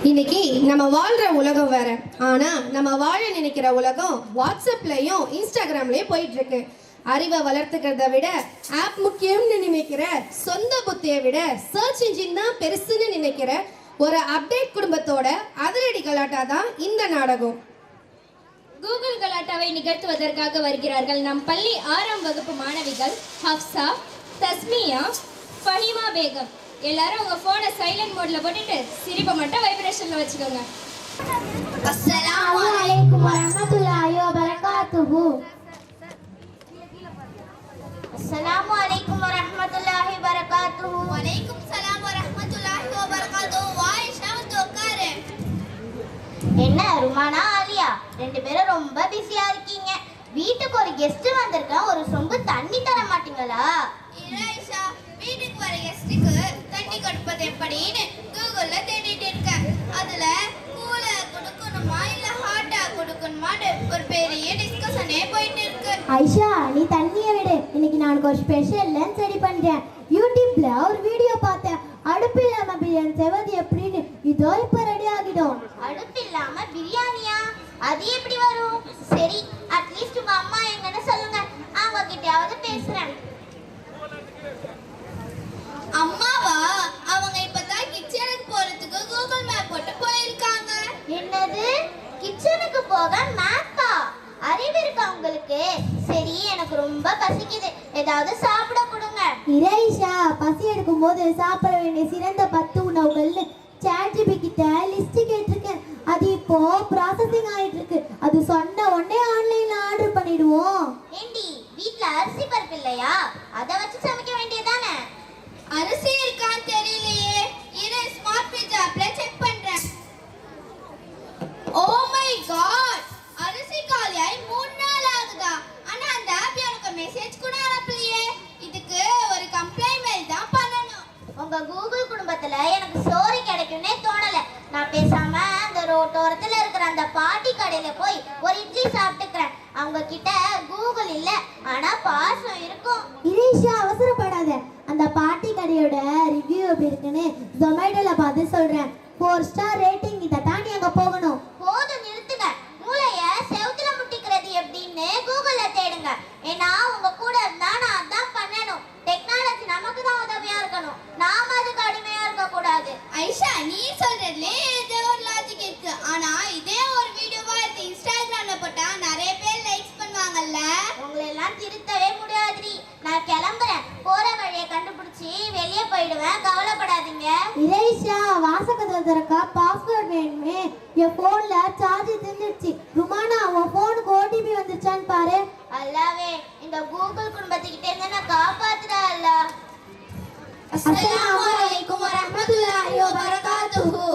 இன்னைக்கு நம்ம வாழ்ற உலகம் வேற. ஆனா நம்ம வாழ நினைக்கிற உலகம் வாட்ஸ்அப்லயும் இன்ஸ்டாகிராம்லயும் போயிட்டு இருக்கு. அறிவை வளர்த்துக்கிறத விட ஆப் முக்கியம்னு நினைக்கிற, சொந்த புத்தியை விட சர்ச் இன்ஜின் தான் பெருசுன்னு நினைக்கிற ஒரு அப்டேட் குடும்பத்தோட அதிரடி கலாட்டா தான் இந்த நாடகம். கூகுள் கலாட்டாவை நிகழ்த்துவதற்காக வருகிறார்கள் நம் பள்ளி 6ஆம் வகுப்பு மாணவிகள் ஹப்சா, தஸ்மியா, ஃபஹிமா பேகம். எல்லாரும் உங்க போனை சைலண்ட் மோட்ல போட்டுட்டு சிரிப்பை மட்டும் வைப்ரேஷன்ல வச்சுக்கோங்க. அஸ்ஸலாமு அலைக்கும் வரஹ்மத்துல்லாஹி வபரகாத்துஹு. அஸ்ஸலாமு அலைக்கும் வரஹ்மத்துல்லாஹி வபரகாத்துஹு. வலைக்கும் ஸலாம் வரஹ்மத்துல்லாஹி வபரகாத்துஹு. வாயிஷா வந்து உட்காரு. என்ன ருமானா ஆலியா ரெண்டு பேரும் ரொம்ப பிஸியா இருக்கீங்க. வீட்டுக்கு ஒரு கெஸ்ட் வந்திருக்கேன், ஒரு சொம்பு தண்ணி தர மாட்டீங்களா? இராயிஷா, வீட்டுக்கு வர கெஸ்ட்டுக்கு தண்ணி கொடுப்பது எப்படின்னு கூகுள்ல தேடிட்டு இருக்கேன். அதுல கூலா கொடுக்கணுமா இல்ல ஹாட்டா கொடுக்கணுமான்னு ஒரு பெரிய டிஸ்கஷனே போயிட்டு இருக்கு. ஐஷா, நீ தண்ணியை விடு. இன்னைக்கு நான் ஒரு ஸ்பெஷல் லஞ்ச் ரெடி பண்றேன். யூடியூப்ல ஒரு வீடியோ பார்த்தேன். அடுப்பு இல்லாம பிரியாணி செய்வது எப்படின்னு. இதோ இப்ப ரெடி ஆகிடும். அடுப்பு இல்லாம பிரியாணியா? அது எப்படி வரும்? சரி, அட்லீஸ்ட் உங்க அம்மா எங்கன்னு சொல்லுங்க, அவங்க கிட்டயாவது பேசுறேன். அம்மாவா? அவங்க இப்பதான் கிச்சனுக்கு போறதுக்கு கூகுள் மேப் போட்டு போயிருக்காங்க. என்னது, கிச்சனுக்கு போக மேப்பா? அறிவு இருக்கா உங்களுக்கு? சரி, எனக்கு ரொம்ப பசிக்குது, ஏதாவது சாப்பிட கொடுங்க. இரைஷா, பசி எடுக்கும் போது சாப்பிட வேண்டிய சிறந்த 10 உணவுகள்னு சாட்ஜிபி கிட்ட லிஸ்ட் கேட்டிருக்கேன். அது இப்போ ப்ராசஸிங் ஆயிட்டு இருக்கு. அது சொன்ன உடனே ஆன்லைன்ல ஆர்டர் பண்ணிடுவோம். ஏண்டி, வீட்ல அரிசி பருப்பு இல்லையா? அதை வச்சு சமைக்க வேண்டியதானே? அரிசி இருக்கான்னு தெரியலையே. இரு, ஸ்மார்ட் ஃப்ரிட்ஜ் ஆப்ல செக் பண்றேன். ஓ மை காட், அரிசி காலியாய் 3 நாள் ஆகுதா? ஆனா அந்த ஆப் எனக்கு மெசேஜ் கூட அனுப்பலையே. இதுக்கு ஒரு கம்ப்ளைண்ட் மெயில் தான் பண்ணணும். உங்க கூகுள் குடும்பத்துல எனக்கு சோறு கிடைக்கும்னே தோணல. நான் பேசாம அந்த ரோட்டோரத்துல இருக்கிற அந்த பாட்டி கடையில போய் ஒரு இட்லி சாப்பிட்டுக்கிறேன். அவங்க கிட்ட கூகுள் இல்ல, ஆனா பாசம் இருக்கும். இரேஷா, அவசரப்படாத. அந்த பாட்டி கடையோட ரிவ்யூ எப்படி இருக்குன்னு ஜொமேட்டோல பார்த்து சொல்றேன். 4 ஸ்டார் ரேட்டிங். இதை தாண்டி அங்க போகணும். போதும், நிறுத்துங்க. மூளைய செவுத்துல முட்டிக்கிறது எப்படின்னு கூகுள்ல தேடுங்க. ஏன்னா உங்க கூட இருந்தா நான் அதான் பண்ணணும். டெக்னாலஜி நமக்கு தான் உதவியா இருக்கணும், நாம அதுக்கு அடிமையா இருக்க கூடாது. ஐஷா, நீ சொல்றதுல ஏதோ ஒரு லாஜிக் இருக்கு. ஆனா இதே ஒரு வீடியோவா எடுத்து இன்ஸ்டாகிராம்ல போட்டா நிறைய பேர் லைக்ஸ் பண்ணுவாங்கல்ல. உங்களை எல்லாம் திருத்தவே முடியாதுடி. நான் கிளம்புறேன். போற வழியை கண்டுபிடிச்சி வெளியே போயிடுவேன், கவலைப்படாதீங்க. இரேஷா, வாசகத்தை திறக்க பாஸ்வேர்ட் வேணுமே. என் போன்ல சார்ஜ் தீர்ந்துடுச்சு. ருமானா, உன் போனுக்கு ஓடிபி வந்துச்சான்னு பாரு. அல்லாவே, இந்த கூகுள் குடும்பத்துக்கிட்ட இருந்து நான் காப்பாத்துறா அல்ல. அஸ்ஸலாமு அலைக்கும் வரஹ்மத்துல்லாஹி வபரகாத்துஹு.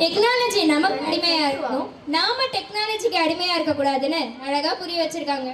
டெக்னாலஜி நமக்கு அடிமையா இருக்கணும், நாம டெக்னாலஜிக்கு அடிமையா இருக்க கூடாதுன்னு அழகா புரிய வச்சிருக்காங்க.